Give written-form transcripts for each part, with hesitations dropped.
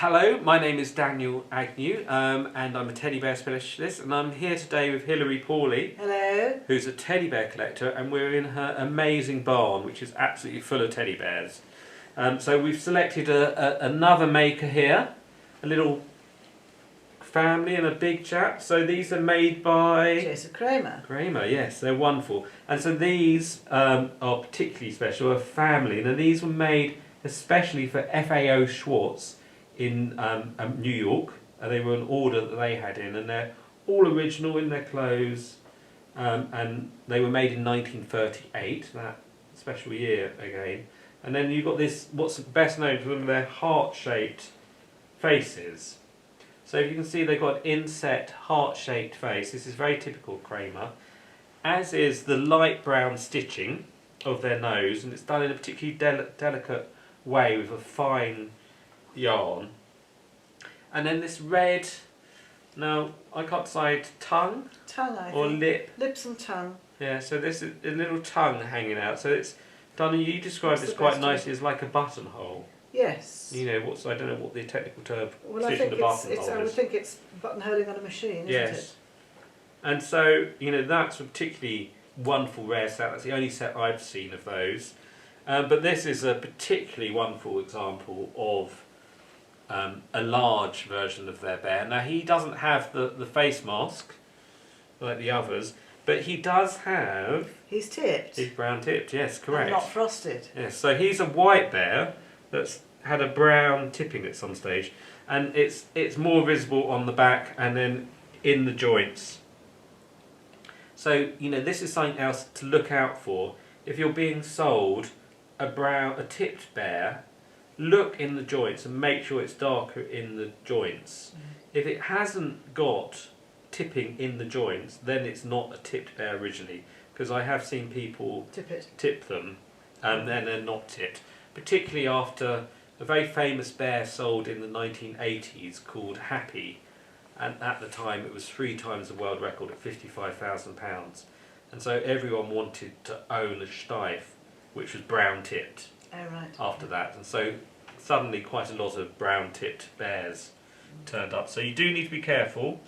Hello, my name is Daniel Agnew and I'm a teddy bear specialist, and I'm here today with Hilary Pawley. Hello. Who's a teddy bear collector, and we're in her amazing barn which is absolutely full of teddy bears. So we've selected another maker here, a little family and a big chap. So these are made by Crämer. Crämer, yes, they're wonderful. And so these are particularly special, a family. Now these were made especially for FAO Schwartz in New York. They were an order that they had in, and they're all original in their clothes, and they were made in 1938, that special year again. And then you've got this, what's best known for them, their heart-shaped faces. So you can see they've got an inset heart-shaped face. This is very typical Crämer, as is the light brown stitching of their nose, and it's done in a particularly delicate way with a fine yarn. And then this red, now I can't decide, tongue or lip. Lips and tongue. Yeah, so this is a little tongue hanging out. So it's done, and you described this quite nicely as like a buttonhole. Yes. You know, I don't know what the technical term well, I think I would think it's buttonholing on a machine, isn't it? And so, you know, that's a particularly wonderful rare set. That's the only set I've seen of those. But this is a particularly wonderful example of a large version of their bear. Now he doesn't have the face mask like the others, but he does have... He's tipped. He's brown tipped, yes, correct. And not frosted. Yes, so he's a white bear that's had a brown tipping at some stage, and it's more visible on the back and then in the joints. So, you know, this is something else to look out for. If you're being sold a tipped bear, look in the joints and make sure it's darker in the joints. If it hasn't got tipping in the joints, then it's not a tipped bear originally, because I have seen people tip them and then they're not tipped, particularly after a very famous bear sold in the 1980s called Happy, and at the time it was 3 times the world record at £55,000, and so everyone wanted to own a Steiff which was brown tipped. Oh, right. After that, and so suddenly quite a lot of brown tipped bears turned up, so you do need to be careful.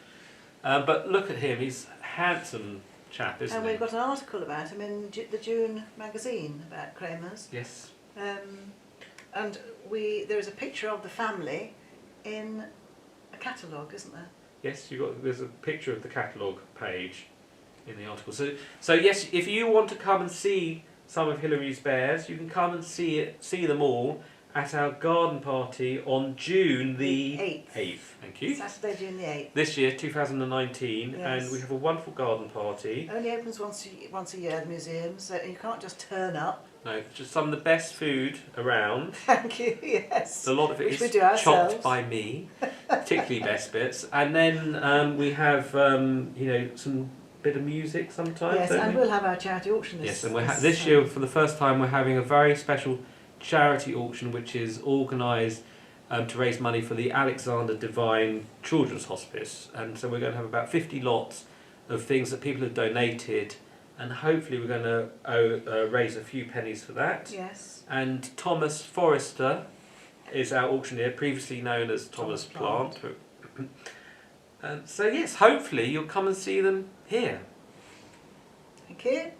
But look at him, he's a handsome chap, isn't he? And we've got an article about him in the June magazine about Crämer's. Yes. And there is a picture of the family in a catalogue, isn't there? Yes, there's a picture of the catalogue page in the article. So yes, if you want to come and see some of Hilary's bears, you can come and see them all at our garden party on June the 8th. Thank you. Saturday, June the 8th. This year, 2019, yes. And we have a wonderful garden party. Only opens once a year, the museum, so you can't just turn up. No, just some of the best food around. Thank you, yes. A lot of it is chopped by me, particularly best bits. And then we have, you know, some bit of music sometimes. Yes, and we'll have our charity auction this. Yes, and this year, for the first time, we're having a very special charity auction which is organised to raise money for the Alexander Divine Children's Hospice, and so we're going to have about 50 lots of things that people have donated, and hopefully we're going to raise a few pennies for that. Yes. And Thomas Forrester is our auctioneer, previously known as Thomas Plant. So yes, hopefully you'll come and see them here. Thank you.